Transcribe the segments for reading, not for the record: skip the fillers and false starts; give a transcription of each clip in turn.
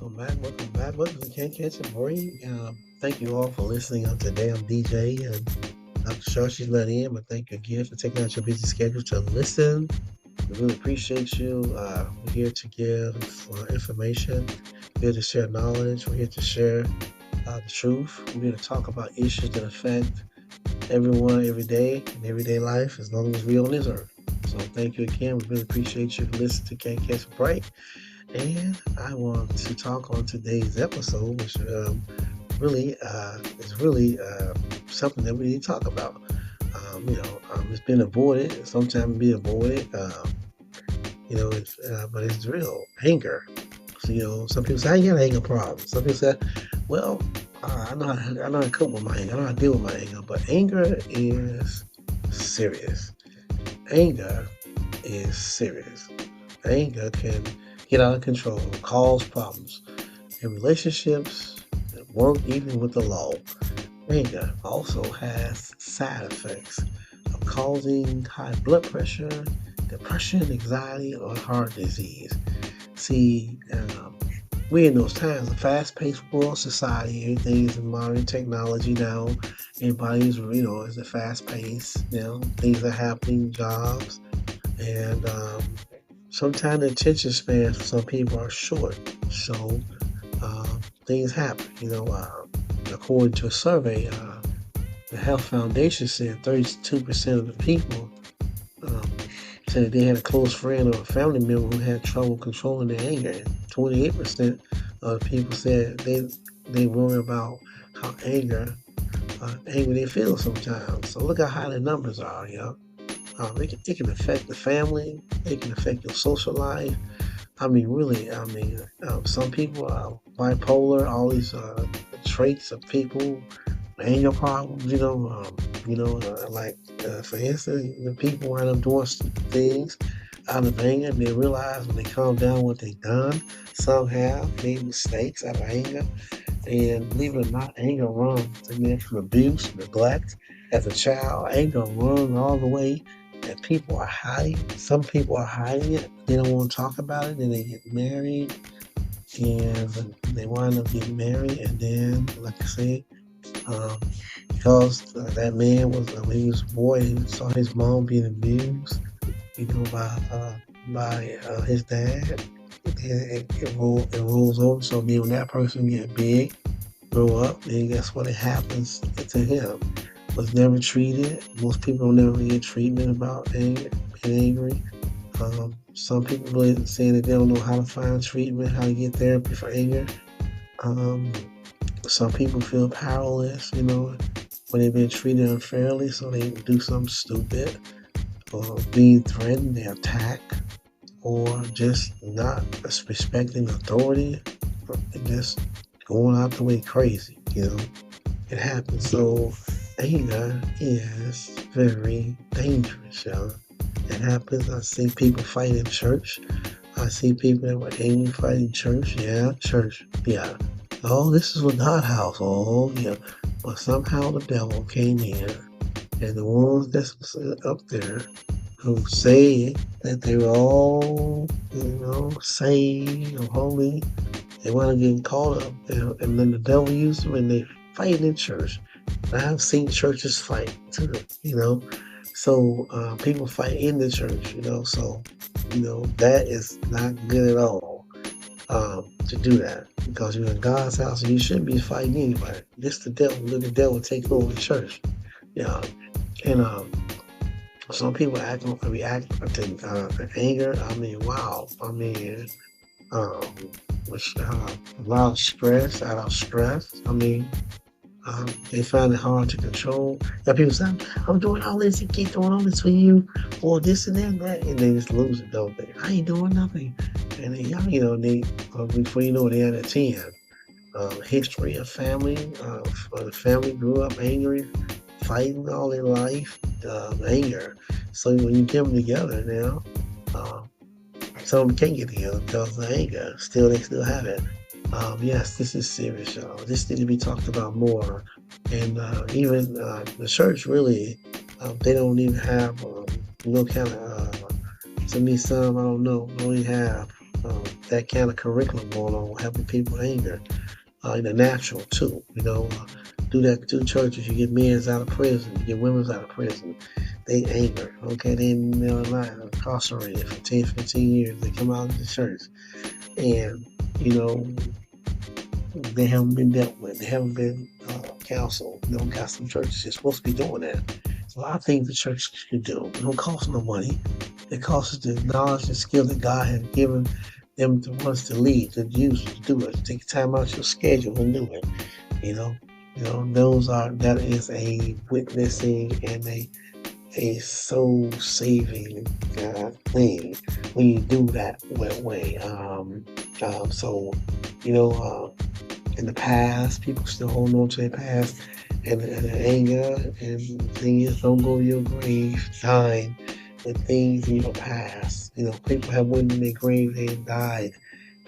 welcome back. Welcome back. Welcome to Can't Catch a Break. Thank you all for listening on today. I'm DJ, and I'm sure she's let in, but thank you again for taking out your busy schedule to listen. We really appreciate you. We're here to give information. We're here to share knowledge. We're here to share the truth. We're here to talk about issues that affect everyone every day in everyday life as long as we're on this earth. So thank you again. We really appreciate you for listening to Can't Catch a Break. And I want to talk on today's episode, which really is really something that we need to talk about. It's been avoided. Sometimes be avoided. But it's real anger. So, some people say I ain't got anger problems. Some people say, well, I know how to cope with my anger. I know how to deal with my anger. But anger is serious. Anger is serious. Anger can get out of control, cause problems in relationships, at work, even with the law. Anger also has side effects of causing high blood pressure, depression, anxiety, or heart disease. See, we're in those times, a fast-paced world society, everything is in modern technology now. Everybody's, is a fast-paced, things are happening, jobs, and sometimes the attention spans for some people are short. So things happen. According to a survey, the Health Foundation said 32% of the people um, said they had a close friend or a family member who had trouble controlling their anger. And 28% of the people said they worry about how angry they feel sometimes. So look how high the numbers are. It can affect the family. It can affect your social life. I mean, really, some people are bipolar, all these traits of people, anger problems, for instance, the people wind up doing things out of anger and they realize when they calm down what they've done. Some have made mistakes out of anger. And believe it or not, anger runs from abuse, neglect. As a child, anger runs all the way and people are hiding. Some people are hiding it. They don't want to talk about it. Then they get married and they wind up getting married. And then, like I said, um, because that man was, when he was a boy, he saw his mom being abused, by his dad. It rolls over. So then when that person get big, grow up, then guess what? It happens to him. Was never treated. Most people don't never get treatment about anger, being angry. Some people really saying that they don't know how to find treatment, how to get therapy for anger. Um, some people feel powerless, when they've been treated unfairly, so they do something stupid or being threatened, they attack, or just not respecting authority, or just going out the way crazy, It happens. So anger is very dangerous, y'all. It happens. I see people fight in church. I see people that were angry fighting church. Yeah, church. Yeah. Oh, this is a God house. Oh, yeah. But somehow the devil came in, and the ones that's up there who say that they were all, saved or holy, they want to get caught up. And then the devil used them and they fight in church. I've seen churches fight too, So people fight in the church, So, that is not good at all to do that because you're in God's house and you shouldn't be fighting anybody. This the devil. Let the devil take over the church. Yeah. And some people react to anger. I mean, wow. I mean, um, a lot of stress, out of stress. I mean, they find it hard to control. Yeah, people say, I'm doing all this and keep doing all this for you, or this and that and that, and they just lose it, don't they? I ain't doing nothing. And then, before you know it, they're at a 10. History of family, the family grew up angry, fighting all their life, anger. So when you get them together now, uh, some of them can't get together because of anger. They still have it. Yes, this is serious, y'all. This needs to be talked about more. And even the church really, they don't even have no kind of, to me, some, I don't know, don't even have. that kind of curriculum going on, helping people anger in the natural too. Do that to churches. You get men's out of prison, you get women's out of prison. They anger, okay? They in their life incarcerated for 10, 15 years. They come out of the church and, you know, they haven't been dealt with. They haven't been counseled. Got some churches that's supposed to be doing that. So a lot of things the church can do. It don't cost no money. It costs the knowledge and skill that God has given them to us to lead, to use, to do it. Take time out your schedule and do it. You know, that is a witnessing and a soul saving thing when you do that way. So, you know, in the past, people still hold on to their past and the anger. And the thing is, don't go to your grave dying with things in your past. People have went in their grave, they died,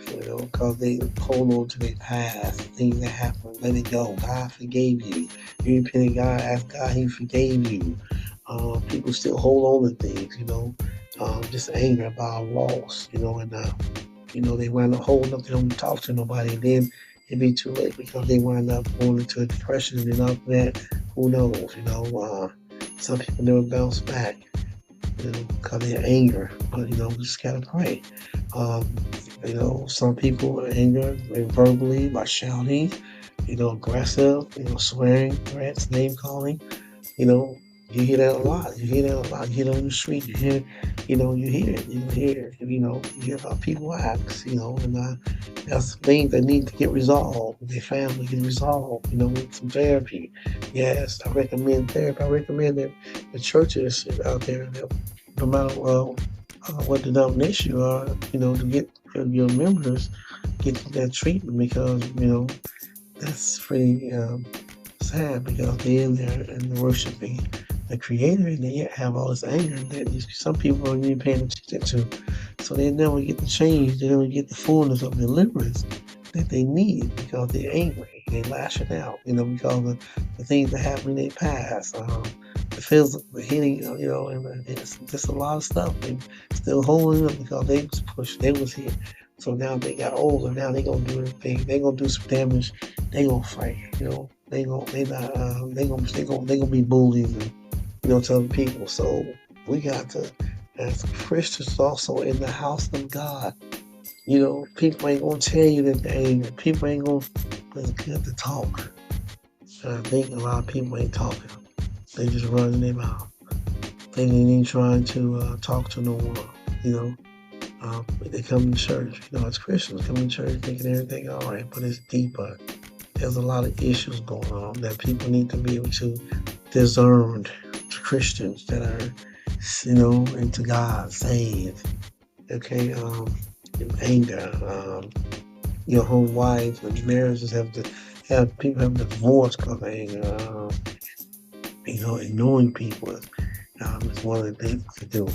because they hold on to their past, things that happened. Let it go. God forgave you. You repent to God, ask God, He forgave you. People still hold on to things, just anger about a loss, they wind up holding up, they don't talk to nobody, and then it'd be too late because they wind up going into a depression, and after that, who knows, some people never bounce back, because of their anger, but, we just gotta pray. Some people are angry verbally by shouting, aggressive, swearing, threats, name calling, you know, you hear that a lot. You hear that a lot. You hear it on the street. You hear, you hear it. You hear about people acts, and that's things that need to get resolved. Their family get resolved, with some therapy. Yes, I recommend therapy. I recommend that the churches out there, that no matter what denomination you are, to get your members get that treatment because, that's pretty sad because they're in there and worshiping the creator and they yet have all this anger that some people aren't even paying attention to. So they never get the change, they never get the fullness of deliverance that they need because they're angry. They lashing out, because of the things that happened in their past. The physical, the hitting, and it's just a lot of stuff. They still holding up because they was pushed, they was hit. So now they got older. Now they gonna do anything. They gonna do some damage. They gonna fight. They gonna be bullies and to other people. So we got to, as Christians, also in the house of God. People ain't gonna tell you that they angry. People ain't gonna. It's good to talk. And I think a lot of people ain't talking. They just running their mouth. They ain't trying to talk to no one. They come to church. As Christians, come to church thinking everything all right, but it's deeper. There's a lot of issues going on that people need to be able to discern. Christians that are, into God, saved. Okay, anger. Your home wives and marriages have people have divorce because of anger. Ignoring people is one of the things to do.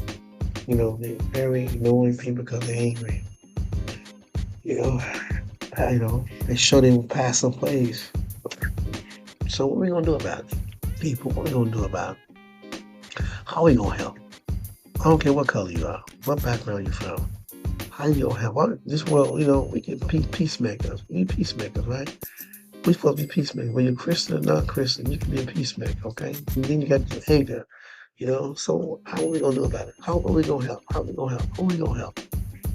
They're very ignoring people because they're angry. They show they will pass some plays. So what are we gonna do about it? People, what are we gonna do about it? How are we gonna help? I don't care what color you are, what background you're from. How you gonna help? This world, we get peacemakers. We need peacemakers, right? We're supposed to be peacemakers. Whether you're Christian or not Christian, you can be a peacemaker, okay? And then you got the anger, So how are we gonna do about it? How are we gonna help? How are we gonna help? Who are we gonna help?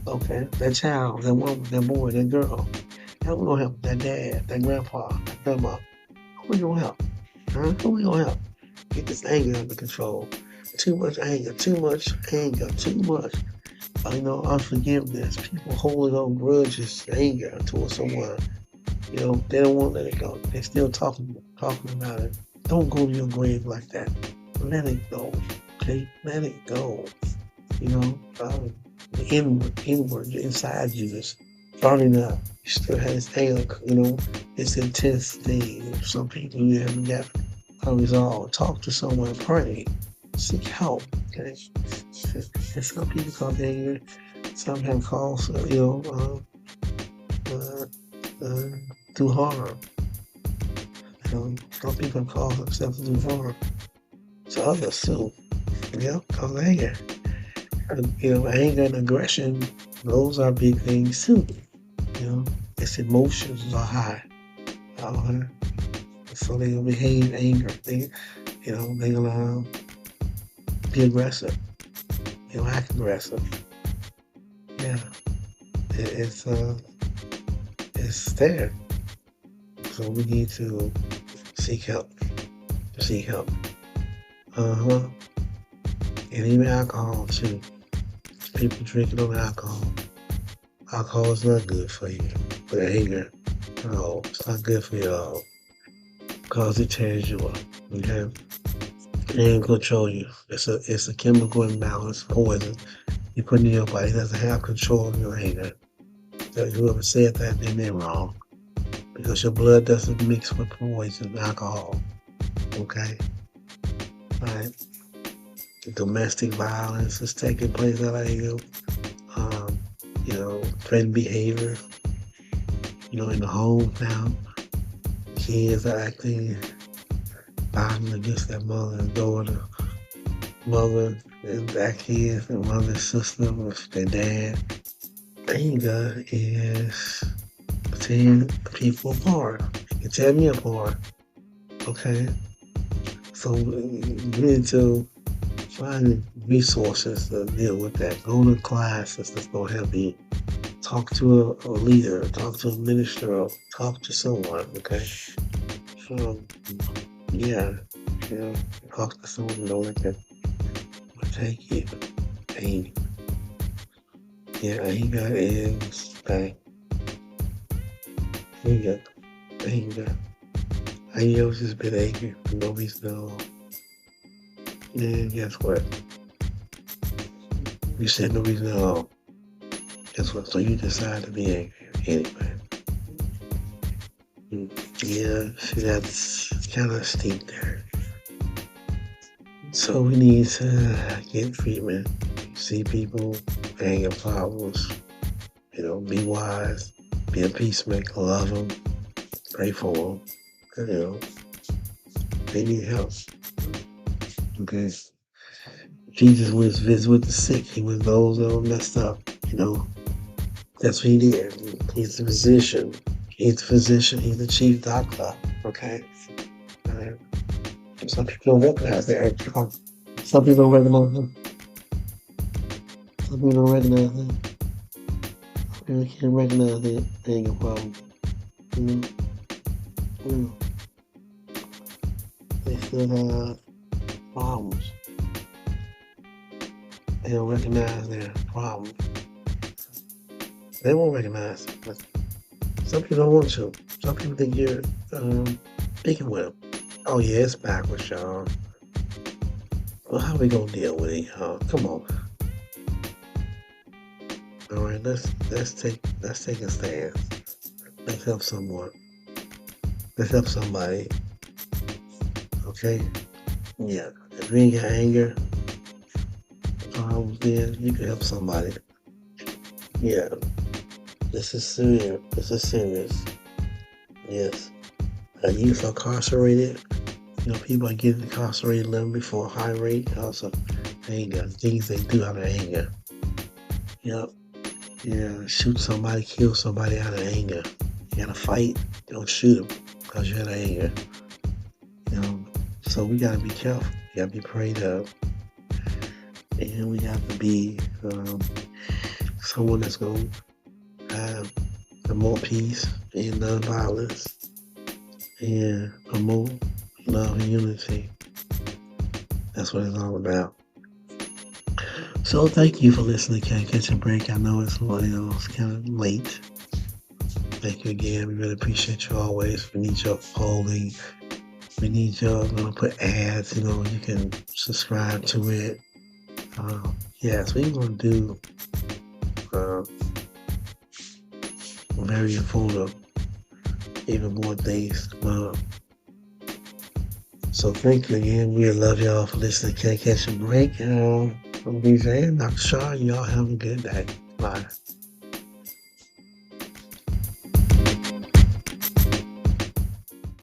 Okay, that child, that woman, that boy, that girl. How are we gonna help? That dad, that grandpa, that grandma. Who are we gonna help? Huh? Who are we gonna help? Get this anger under control. Too much anger, too much anger, too much. Unforgiveness. People holding on grudges, anger towards someone. They don't want to let it go. They're still talking about it. Don't go to your grave like that. Let it go. Okay? Let it go. The inward, inside you is burning up. You still have this anger, this intense thing. Some people you haven't got unresolved. Talk to someone, pray, seek help. Okay? And some people call anger, some have caused, do harm. Some people have caused themselves to do harm to others too. Cause anger. Anger and aggression Those are big things too. You know, its emotions are high. Uh, so they're gonna behave anger. They're gonna be aggressive. Act aggressive. Yeah, it, it's uh, it's there. So we need to seek help. Seek help. Uh huh. And even alcohol too. People drinking on alcohol. Alcohol is not good for you. But anger, no, it's not good for you at all. Because it tears you up. Okay? It ain't control you. It's a chemical imbalance, poison you put in your body. It doesn't have control of your anger. So whoever said that, they meant wrong. Because your blood doesn't mix with poison, alcohol. Okay? Right? Domestic violence is taking place out of you. Um, threatened behavior, in the home now. Kids are acting violent against their mother and daughter. Mother and their kids and mother and sister with their dad. Anger is tearing people apart. It can tear me apart. Okay? So you need to find resources to deal with that. Go to classes that's going to help you. Talk to a leader, talk to a minister, or talk to someone, okay? So, yeah, you know, talk to someone, let that will take you. Anger. Yeah, anger is bad. Anger. Anger. I know just been angry for no reason at all. And guess what? You said no reason at all. Guess what? So you decide to be angry anyway. Yeah, see, that's kind of steep there. So we need to get treatment. See people, anger problems. Be wise, be a peacemaker, love them, pray for them. They need help. Okay. Jesus was visit with the sick. He was those that were messed up. That's what he did. He's the physician. He's the physician. He's the chief doctor. Okay. Uh, some people don't recognize that. Some people don't recognize him. Some people don't recognize him. Some people can't recognize the anger problem. You know, you know, they still have problems. They don't recognize their problems. They won't recognize it. But some people don't want to. Some people think you're picking with them. Oh yeah, it's backwards, y'all. Well, how we gonna deal with it, y'all? Come on. All right, let's take a stand. Let's help someone. Let's help somebody. Okay? Yeah. If you ain't got anger problems, then you can help somebody. Yeah. This is serious. This is serious. Yes. Youth are incarcerated. People are getting incarcerated living before high rate because of anger. Things they do out of anger. Yep. Yeah. Shoot somebody, kill somebody out of anger. You got to fight. Don't shoot them because you're out of anger. So we gotta be careful. We gotta be prayed up, and we have to be someone that's gonna have promote peace and nonviolence and promote love and unity. That's what it's all about. So thank you for listening. Can't catch a break. I know it's kind of late. Thank you again. We really appreciate you always. We need your polling. We need y'all to put ads, you can subscribe to it. Yes, we're going to do very informative, even more things. So thank you again. We love y'all for listening. Can't catch a break. I'm DJ and Dr. Shaw. Y'all have a good day. Bye.